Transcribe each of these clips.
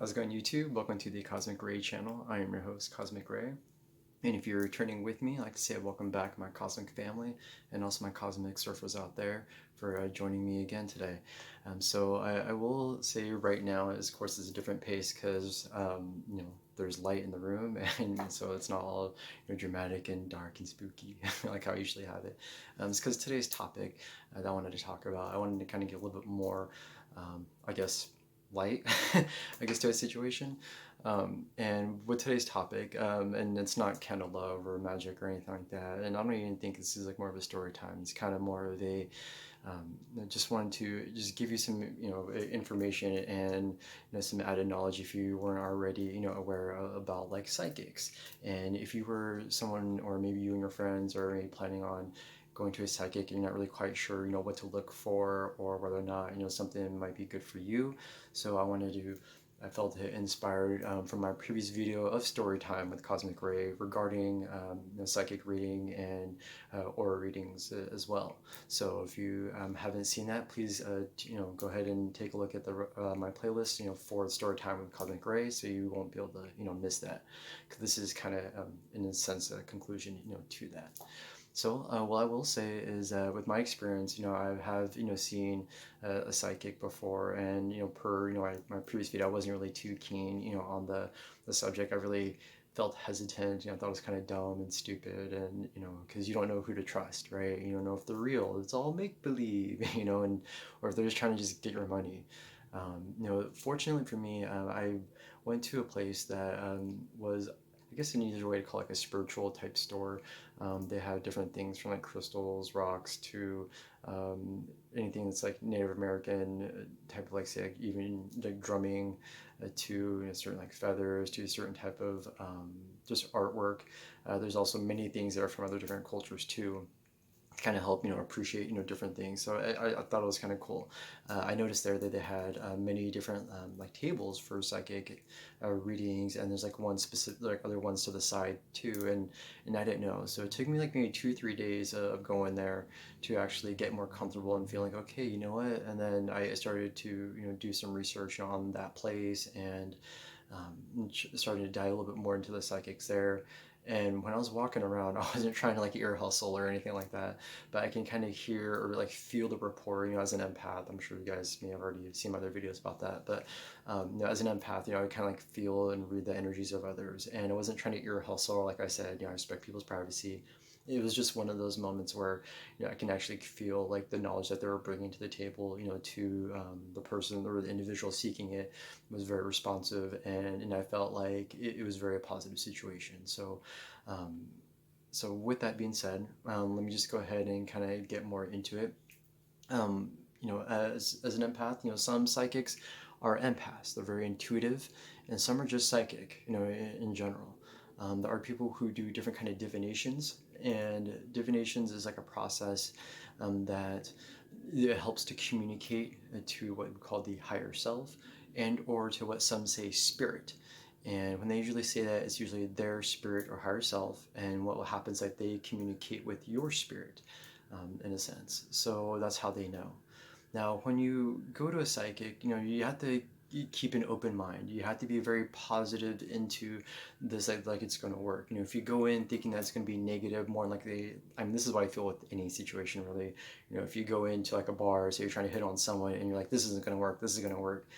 How's it going, YouTube? Welcome to the Cosmic Ray channel. I am your host, Cosmic Ray. And if you're returning with me, I'd like to say welcome back, my cosmic family, and also my cosmic surfers out there for joining me again today. So I will say right now, of course, it's a different pace because there's light in the room, and so it's not all dramatic and dark and spooky like how I usually have it. It's because today's topic that I wanted to talk about, I wanted to kind of get a little bit more, I guess, light, I guess, to a situation. And with today's topic, and it's not kind of love or magic or anything like that, and I don't even think this is like more of a story time. It's kind of more of a I just wanted to just give you some information and some added knowledge if you weren't already aware about like psychics, and if you were someone, or maybe you and your friends are maybe planning on going to a psychic and you're not really quite sure what to look for, or whether or not something might be good for you. So I felt inspired from my previous video of story time with Cosmic Ray regarding psychic reading and aura readings as well. So if you haven't seen that, please go ahead and take a look at my playlist for story time with Cosmic Ray, so you won't be able to miss that, because this is kind of in a sense a conclusion to that. So what I will say is, with my experience, I have seen a psychic before, and per my previous video, I wasn't really too keen on the subject. I really felt hesitant. I thought it was kind of dumb and stupid, and because you don't know who to trust, right? You don't know if they're real. It's all make believe, and or if they're just trying to just get your money. Fortunately for me, I went to a place that was, I guess, an easier way to call it, like a spiritual type store. They have different things from like crystals, rocks, to anything that's like Native American type of, like, say, like even like drumming, to certain like feathers, to a certain type of just artwork. There's also many things that are from other different cultures too, kind of help appreciate different things. So I thought it was kind of cool. I noticed there that they had many different like tables for psychic readings, and there's like one specific, like other ones to the side too, and I didn't know. So it took me like maybe 2-3 days of going there to actually get more comfortable and feeling okay, you know what. And then I started to do some research on that place, and started to dive a little bit more into the psychics there. And when I was walking around, I wasn't trying to like ear hustle or anything like that, but I can kind of hear or like feel the rapport, as an empath. I'm sure you guys may have already seen my other videos about that, but as an empath, I kind of like feel and read the energies of others. And I wasn't trying to ear hustle. Like I said, I respect people's privacy. It was just one of those moments where I can actually feel like the knowledge that they were bringing to the table, to the person or the individual seeking it, was very responsive, and I felt like it was a very positive situation. Um, so with that being said, let me just go ahead and kind of get more into it. As an empath, some psychics are empaths. They're very intuitive, and some are just psychic. In general, there are people who do different kind of divinations, and divinations is like a process that it helps to communicate to what we call the higher self, and or to what some say spirit. And when they usually say that, it's usually their spirit or higher self, and what will happen is that they communicate with your spirit, in a sense. So that's how they know. Now, when you go to a psychic, you have to keep an open mind. You have to be very positive into this, like it's going to work. If you go in thinking that's going to be negative, more likely, I mean, this is what I feel with any situation, really. If you go into like a bar, so you're trying to hit on someone, and you're like, this isn't going to work, this is going to work,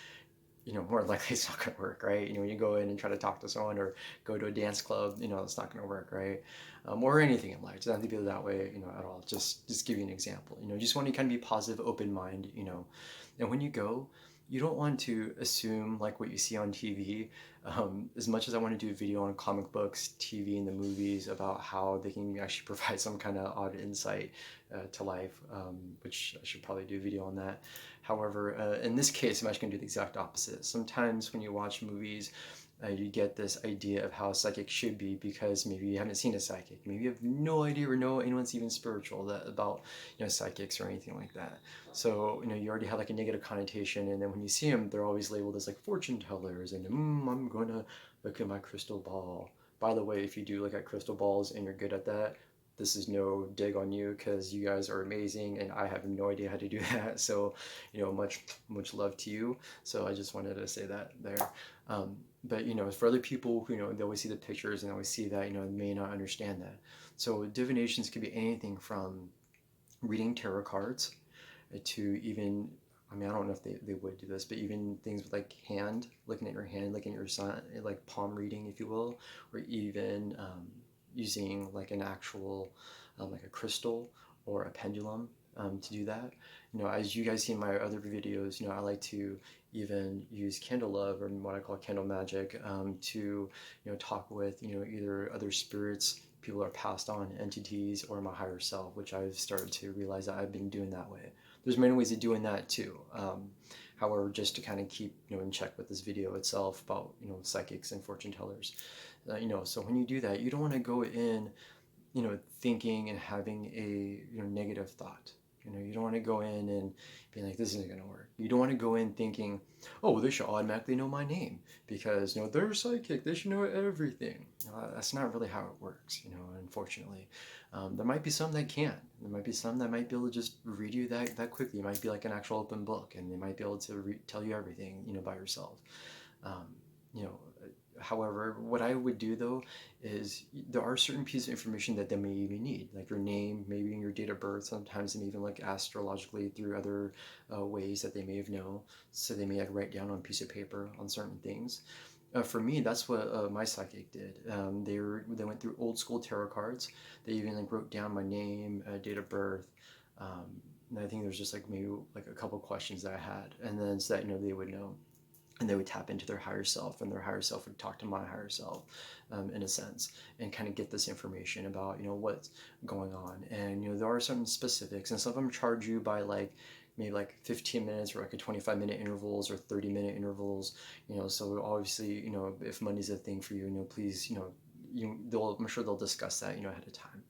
more likely it's not going to work, right? When you go in and try to talk to someone, or go to a dance club, it's not going to work, right? Or anything in life. It doesn't have to be that way, at all. Just give you an example. Just want to kind of be positive, open mind, and when you go, you don't want to assume like what you see on TV. As much as I want to do a video on comic books, TV, and the movies about how they can actually provide some kind of odd insight to life, which I should probably do a video on that. However, in this case, I'm actually going to do the exact opposite. Sometimes when you watch movies, you get this idea of how a psychic should be, because maybe you haven't seen a psychic. Maybe you have no idea or know anyone's even spiritual about psychics or anything like that. So you already have like a negative connotation, and then when you see them, they're always labeled as like fortune tellers, and I'm gonna look at my crystal ball. By the way, if you do look at crystal balls and you're good at that, this is no dig on you, because you guys are amazing and I have no idea how to do that. So, much love to you. So I just wanted to say that there. But for other people who they always see the pictures and always see that may not understand that. So divinations could be anything from reading tarot cards to even, I mean, I don't know if they would do this, but even things with like looking at your hand, looking at your sun, like palm reading, if you will, or even using like an actual, like a crystal or a pendulum to do that. As you guys see in my other videos, I like to even use candle love, or what I call candle magic, to talk with either other spirits, people are passed on, entities, or my higher self, which I've started to realize that I've been doing that way. There's many ways of doing that too. However, just to kind of keep in check with this video itself about psychics and fortune tellers, so when you do that, you don't want to go in thinking and having a negative thought. You don't want to go in and be like, this isn't going to work. You don't want to go in thinking, oh, well, they should automatically know my name because they're psychic, they should know everything. That's not really how it works, unfortunately. There might be some that can. There might be some that might be able to just read you that quickly. It might be like an actual open book, and they might be able to tell you everything by yourself. You know, However, what I would do though is there are certain pieces of information that they may even need, like your name, maybe your date of birth. Sometimes they may even like astrologically through other ways that they may have known. So they may like write down on a piece of paper on certain things. For me, that's what my psychic did. They went through old school tarot cards. They even like wrote down my name, date of birth. And I think there's just like maybe like a couple questions that I had, and then so that they would know, and they would tap into their higher self, and their higher self would talk to my higher self, in a sense, and kind of get this information about what's going on. And there are some specifics, and some of them charge you by like maybe like 15 minutes or like a 25-minute intervals or 30-minute intervals. So obviously if money's a thing for you, please I'm sure they'll discuss that ahead of time.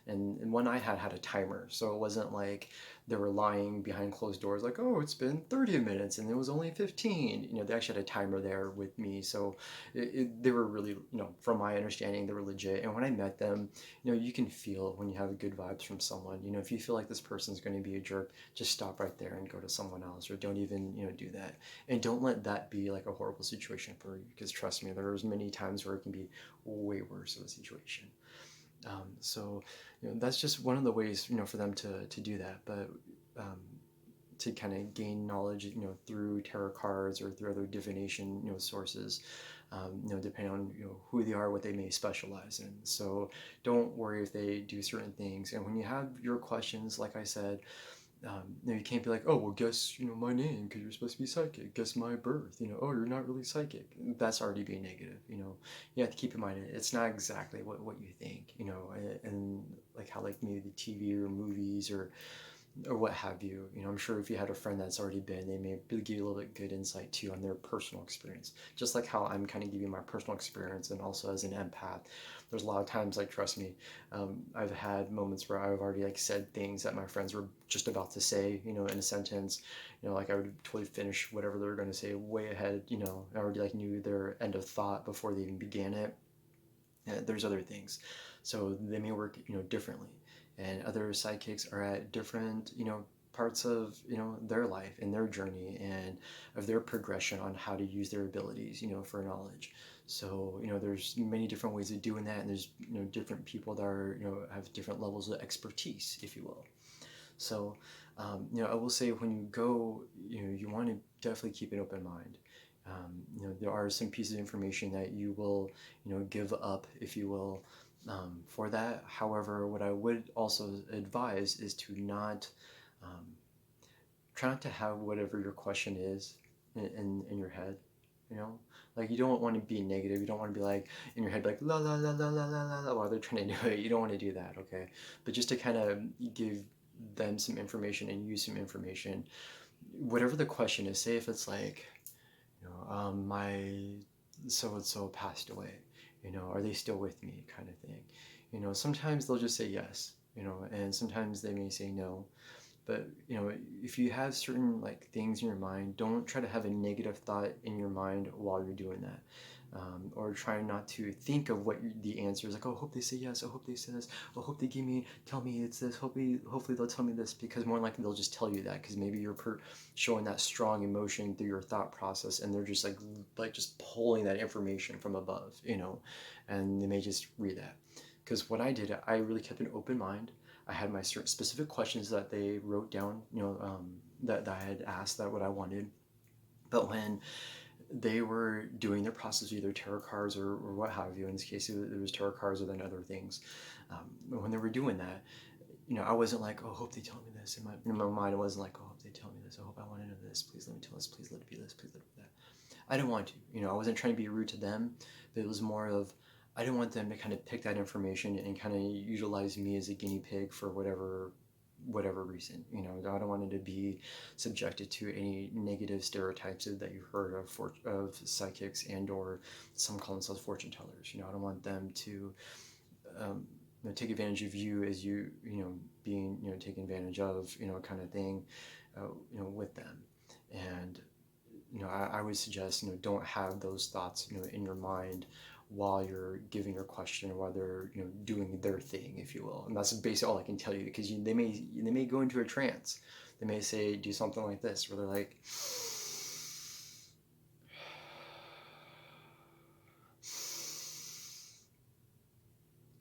And one I had a timer, so it wasn't like they were lying behind closed doors like, oh, it's been 30 minutes and it was only 15. They actually had a timer there with me, so they were really, from my understanding, they were legit. And when I met them, you can feel when you have good vibes from someone. If you feel like this person's going to be a jerk, just stop right there and go to someone else, or don't even do that. And don't let that be like a horrible situation for you, because trust me, there's many times where it can be way worse of a situation. So that's just one of the ways for them to do that. But to kind of gain knowledge through tarot cards or through other divination sources, depending on who they are, what they may specialize in. So don't worry if they do certain things. And when you have your questions, like I said, you can't be like, oh, well, guess my name because you're supposed to be psychic. Guess my birth. Oh, you're not really psychic. That's already being negative. You have to keep in mind it's not exactly what you think. And like how like maybe the TV or movies or what have you. I'm sure if you had a friend that's already been, they may give you a little bit good insight too on their personal experience. Just like how I'm kind of giving my personal experience, and also as an empath, there's a lot of times, like, trust me, I've had moments where I've already like said things that my friends were just about to say, in a sentence, like I would totally finish whatever they were going to say way ahead. I already like knew their end of thought before they even began it. There's other things, so they may work differently, and other psychics are at different parts of their life and their journey and of their progression on how to use their abilities for knowledge. So there's many different ways of doing that, and there's different people that are have different levels of expertise, if you will. So I will say, when you go, you want to definitely keep an open mind. There are some pieces of information that you will give up, if you will, for that. However, what I would also advise is to not try not to have whatever your question is in your head. Like, you don't want to be negative. You don't want to be like in your head like la la la la la la la while they're trying to do it. You don't want to do that, okay? But just to kind of give them some information and use some information, whatever the question is. Say if it's like, my so and so passed away, are they still with me, kind of thing. Sometimes they'll just say yes, and sometimes they may say no. But if you have certain like things in your mind, don't try to have a negative thought in your mind while you're doing that. Or try not to think of what the answer is, like, oh, hope they say yes, I hope they say this, oh, hope they tell me it's this, hopefully they'll tell me this, because more likely they'll just tell you that, because maybe you're showing that strong emotion through your thought process, and they're just like just pulling that information from above, and they may just read that. Because what I did, I really kept an open mind. I had my certain specific questions that they wrote down, that I had asked, that what I wanted. But when they were doing their process, either tarot cards or what have you, in this case it was tarot cards or then other things, when they were doing that, I wasn't like, oh, hope they tell me this. In my mind, it wasn't like, oh, hope they tell me this. I hope I want to know this. Please let me tell this. Please let it be this. Please let it be that. I didn't want to. I wasn't trying to be rude to them, but it was more of, I didn't want them to kind of pick that information and kind of utilize me as a guinea pig for whatever reason. I don't want it to be subjected to any negative stereotypes that you've heard of psychics, and or some call themselves fortune tellers. I don't want them to um, take advantage of you as being taken advantage of, kind of thing, with them. And I would suggest, don't have those thoughts, in your mind while you're giving your question, or while they're, doing their thing, if you will. And that's basically all I can tell you, because they may go into a trance. They may say, do something like this, where they're like,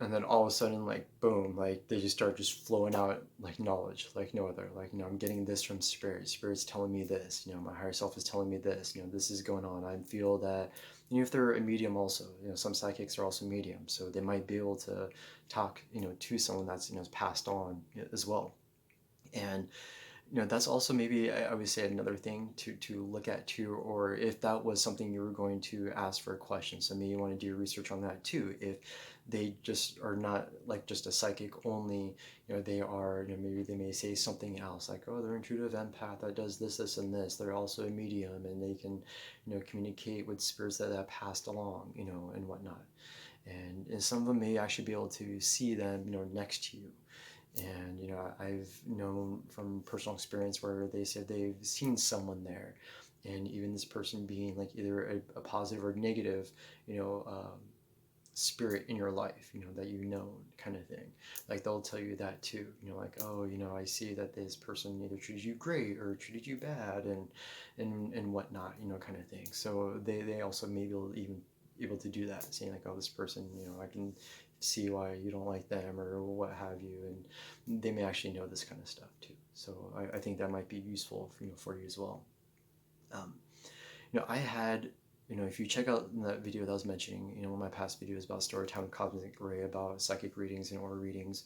and then all of a sudden, like, boom, like they just start just flowing out like knowledge like no other. Like, I'm getting this from spirit's telling me this, my higher self is telling me this, this is going on. I feel that, if they're a medium also, some psychics are also mediums, so they might be able to talk, to someone that's, passed on as well. And that's also maybe, I would say, another thing to look at too, or if that was something you were going to ask for a question, so maybe you want to do research on that too. If they just are not like just a psychic only, they are, maybe they may say something else, like, oh, they're intuitive empath that does this and this. They're also a medium, and they can, communicate with spirits that have passed along, and whatnot. And some of them may actually be able to see them, next to you. And I've known from personal experience where they said they've seen someone there, and even this person being like either a positive or negative, spirit in your life, that kind of thing. Like, they'll tell you that too, like, oh, I see that this person either treated you great or treated you bad, and whatnot, kind of thing. So they also may be even able to do that, saying like, oh, this person, I can see why you don't like them or what have you, and they may actually know this kind of stuff too. So I think that might be useful for you as well. um, I had, if you check out that video that I was mentioning, one of my past videos about Storytime with Cosmic Ray, about psychic readings and aura readings,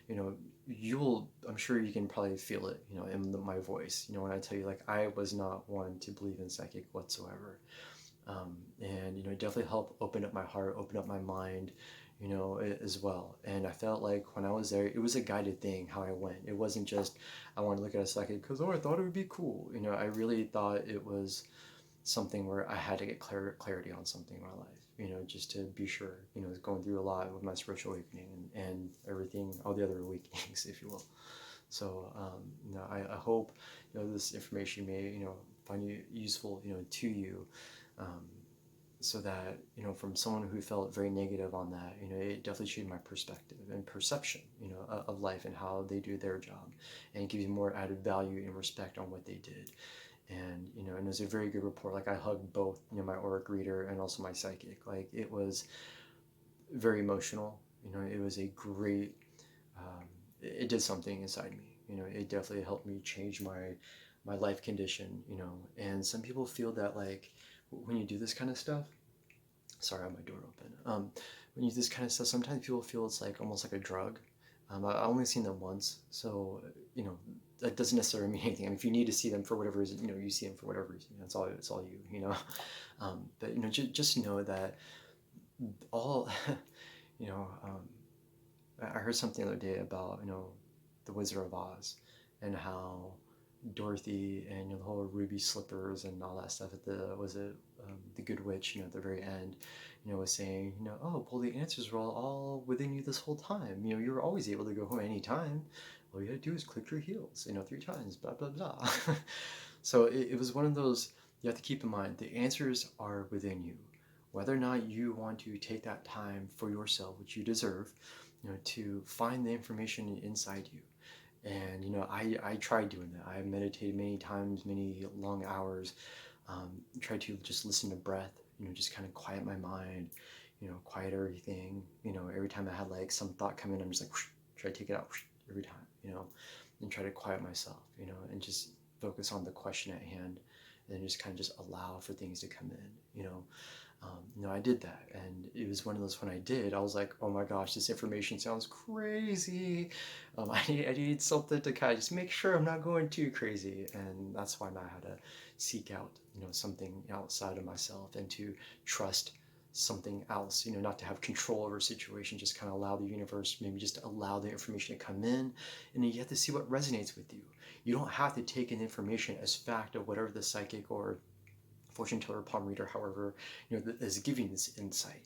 I'm sure you can probably feel it, in my voice, when I tell you, like, I was not one to believe in psychic whatsoever. And it definitely helped open up my heart, open up my mind, as well. And I felt like when I was there, it was a guided thing how I went. It wasn't just, I wanted to look at a psychic because, oh, I thought it would be cool. I really thought it was something where I had to get clarity on something in my life, just to be sure, going through a lot with my spiritual awakening, and everything, all the other awakenings, if you will. So, I hope, this information may, find you useful, to you, um, so that, from someone who felt very negative on that, it definitely changed my perspective and perception, of life and how they do their job, and it gives you more added value and respect on what they did. And and it was a very good report. Like, I hugged both, my auric reader and also my psychic. Like, it was very emotional. It was a great, it did something inside me. It definitely helped me change my life condition. And some people feel that, like, when you do this kind of stuff, sorry, I have my door open. When you do this kind of stuff, sometimes people feel it's like almost like a drug. I only seen them once, so that doesn't necessarily mean anything. I mean, if you need to see them for whatever reason, you see them for whatever reason. It's all you. But just know that all, you know, um, I heard something the other day about the Wizard of Oz, and how Dorothy and the whole ruby slippers and all that stuff at the Good Witch, at the very end, was saying, oh, well, the answers were all within you this whole time. You were always able to go home anytime. all you gotta do is click your heels, 3 times, blah, blah, blah. So it was one of those, you have to keep in mind, the answers are within you. Whether or not you want to take that time for yourself, which you deserve, to find the information inside you. And, I tried doing that. I meditated many times, many long hours, tried to just listen to breath, just kind of quiet my mind, quiet everything. Every time I had like some thought come in, I'm just like, whoosh, try to take it out whoosh, every time, and try to quiet myself, and just focus on the question at hand, and then just kind of just allow for things to come in, I did that, and it was one of those, when I did, I was like, oh my gosh, this information sounds crazy. I need something to kind of just make sure I'm not going too crazy, and that's why I had to seek out, something outside of myself, and to trust something else, not to have control over a situation, just kind of allow the universe, maybe just allow the information to come in, and then you have to see what resonates with you. You don't have to take in information as fact of whatever the psychic or fortune teller, palm reader, however, is giving this insight,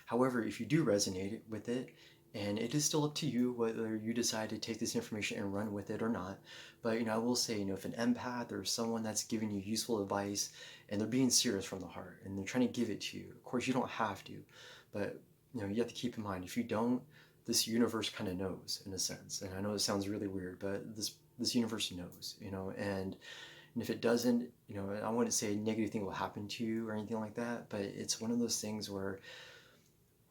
However, if you do resonate with it, and it is still up to you whether you decide to take this information and run with it or not. But, I will say, if an empath or someone that's giving you useful advice and they're being serious from the heart and they're trying to give it to you, of course, you don't have to. But, you have to keep in mind, if you don't, this universe kind of knows, in a sense. And I know it sounds really weird, but this universe knows, and if it doesn't, I wouldn't say a negative thing will happen to you or anything like that, but it's one of those things where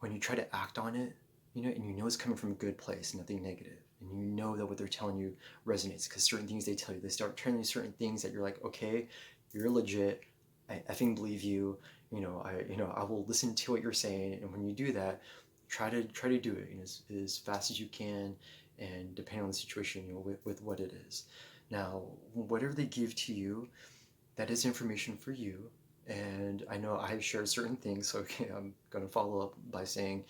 when you try to act on it, and it's coming from a good place, nothing negative, and you know that what they're telling you resonates, because certain things they tell you, they start telling you certain things that you're like, okay, you're legit, I effing believe you, I will listen to what you're saying, and when you do that, try to do it, as fast as you can, and depending on the situation, with what it is. Now, whatever they give to you, that is information for you. And I know I've shared certain things, so okay, I'm going to follow up by saying,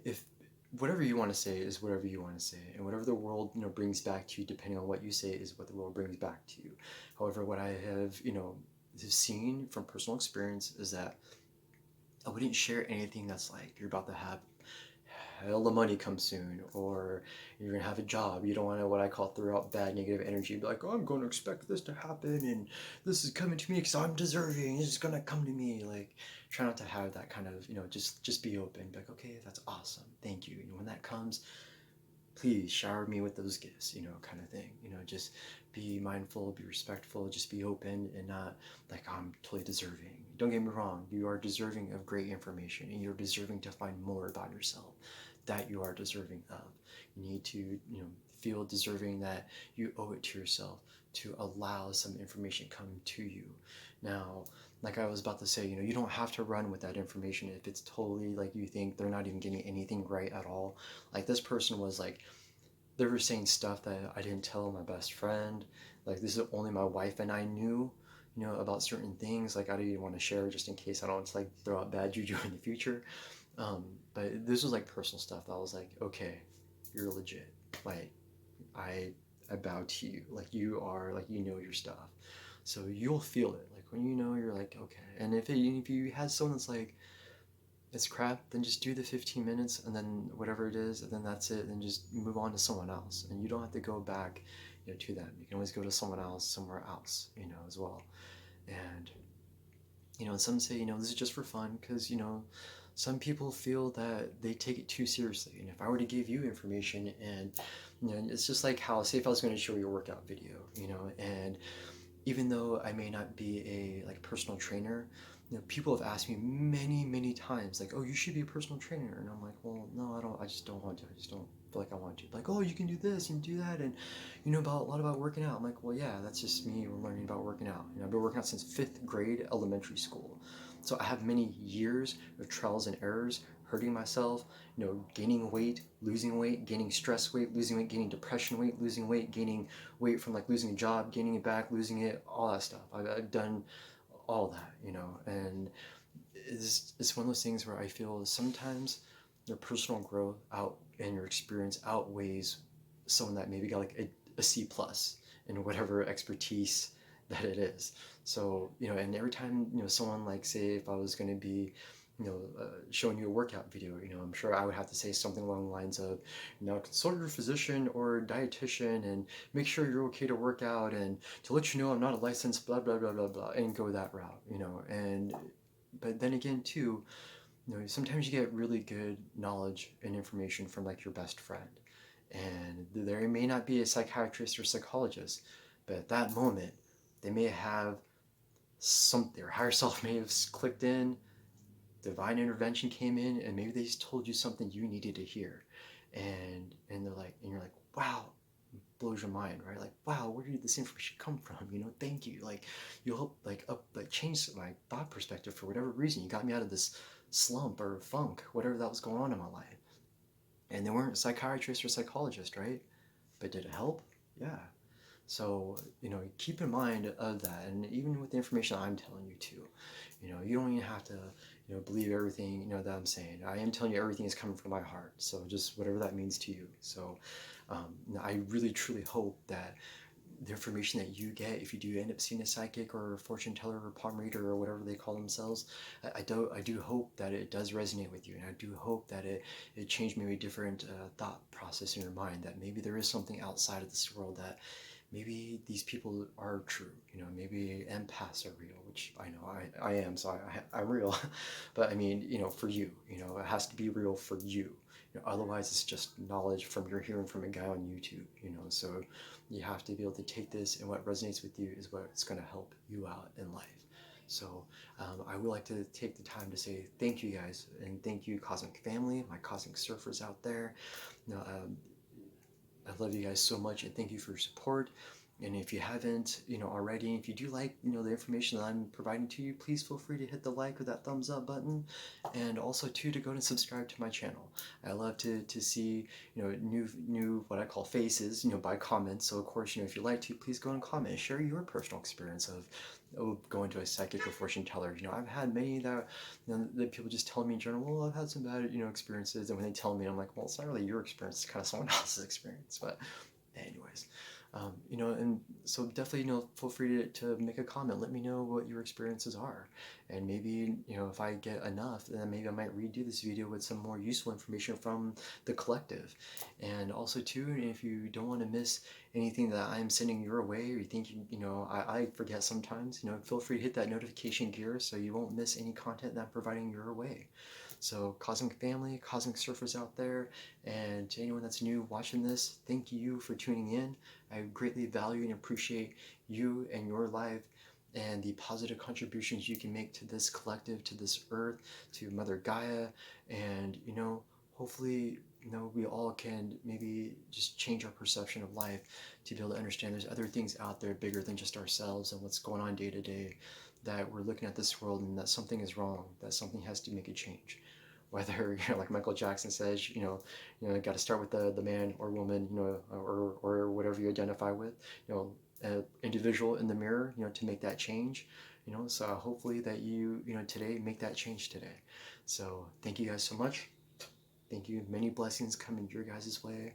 if whatever you want to say is whatever you want to say, and whatever the world, brings back to you, depending on what you say, is what the world brings back to you. However, what I have, seen from personal experience is that I wouldn't share anything that's like you're about to have hella money come soon, or you're gonna have a job. You don't want to, what I call, throw out bad negative energy, be like, oh, I'm going to expect this to happen, and this is coming to me because I'm deserving, it's gonna come to me. Like, try not to have that kind of, just be open, be like, okay, that's awesome, thank you. When that comes, please shower me with those gifts, kind of thing. Just be mindful, be respectful, just be open, and not like, I'm totally deserving. Don't get me wrong, you are deserving of great information, and you're deserving to find more about yourself that you are deserving of. You need to, feel deserving, that you owe it to yourself to allow some information come to you. Now, like I was about to say, you don't have to run with that information if it's totally like you think they're not even getting anything right at all. Like, this person was like, they were saying stuff that I didn't tell my best friend. Like, this is only my wife and I knew, about certain things. Like, I didn't even want to share, just in case I don't like throw out bad juju in the future. But this was like personal stuff that I was like, okay, you're legit. Like, I bow to you. Like, you are, like, your stuff. So you'll feel it. Like, when you're like, okay. And if you had someone that's like, it's crap, then just do the 15 minutes, and then whatever it is, and then that's it, and just move on to someone else. And you don't have to go back, to them. You can always go to someone else somewhere else, as well. And, and some say, this is just for fun, because, some people feel that they take it too seriously. And if I were to give you information, and, it's just like how, say if I was going to show you a workout video, and even though I may not be a like personal trainer, people have asked me many times, like, oh, you should be a personal trainer. And I'm like, well, no, I don't. I just don't want to. I just don't feel like I want to. Like, oh, you can do this and do that, and about a lot about working out. I'm like, well, yeah, that's just me learning about working out. I've been working out since 5th grade elementary school, so I have many years of trials and errors, hurting myself, gaining weight, losing weight, gaining stress weight, losing weight, gaining depression weight, losing weight, gaining weight from like losing a job, gaining it back, losing it, all that stuff. I've done all that, and it's one of those things where I feel sometimes your personal growth out and your experience outweighs someone that maybe got like a C plus in whatever expertise that it is. So, and every time, someone, like, say if I was going to be, showing you a workout video, I'm sure I would have to say something along the lines of, consult your physician or dietitian and make sure you're okay to work out, and to let you know I'm not a licensed blah blah blah blah blah, and go that route, and but then again too, sometimes you get really good knowledge and information from like your best friend, and there may not be a psychiatrist or psychologist, but at that moment they may have some, their higher self may have clicked in, divine intervention came in, and maybe they just told you something you needed to hear, and they're like, and you're like, wow, blows your mind, right? Like, wow, where did this information come from? Thank you. Like, you help like change my thought perspective for whatever reason. You got me out of this slump or funk, whatever that was going on in my life. And they weren't psychiatrists or psychologists, right? But did it help? Yeah. So, keep in mind of that. And even with the information I'm telling you too, you don't even have to, believe everything, that I'm saying. I am telling you everything is coming from my heart. So just whatever that means to you. So I really, truly hope that the information that you get, if you do end up seeing a psychic or a fortune teller or palm reader or whatever they call themselves, I do hope that it does resonate with you, and I do hope that it changed maybe a different thought process in your mind, that maybe there is something outside of this world, that maybe these people are true, maybe empaths are real, which I know I am, so I'm real. But I mean, for you, it has to be real for you. Otherwise it's just knowledge from you're hearing from a guy on YouTube, so you have to be able to take this, and what resonates with you is what's going to help you out in life. So I would like to take the time to say thank you guys, and thank you Cosmic family, my cosmic surfers out there. I love you guys so much, and thank you for your support. And if you haven't, already, if you do like, the information that I'm providing to you, please feel free to hit the like or that thumbs up button, and also too to go and subscribe to my channel. I love to see, new what I call faces, by comments. So of course, if you like to, please go and comment, share your personal experience of going to a psychic or fortune teller. I've had many that, that people just tell me in general, well, I've had some bad, experiences, and when they tell me, I'm like, well, it's not really your experience, it's kind of someone else's experience. But anyways, and so definitely, feel free to make a comment. Let me know what your experiences are, and maybe, if I get enough, then maybe I might redo this video with some more useful information from the collective. And also too, if you don't want to miss anything that I'm sending your way, or you think I forget sometimes, feel free to hit that notification gear so you won't miss any content that I'm providing your way. So Cosmic family, Cosmic surfers out there, and to anyone that's new watching this, thank you for tuning in. I greatly value and appreciate you and your life, and the positive contributions you can make to this collective, to this earth, to Mother Gaia, and hopefully, we all can maybe just change our perception of life to be able to understand there's other things out there bigger than just ourselves and what's going on day to day, that we're looking at this world and that something is wrong, that something has to make a change. Whether, like Michael Jackson says, got to start with the man or woman, or whatever you identify with, individual in the mirror, to make that change. So hopefully that you, today, make that change today. So thank you guys so much. Thank you. Many blessings coming your guys' way.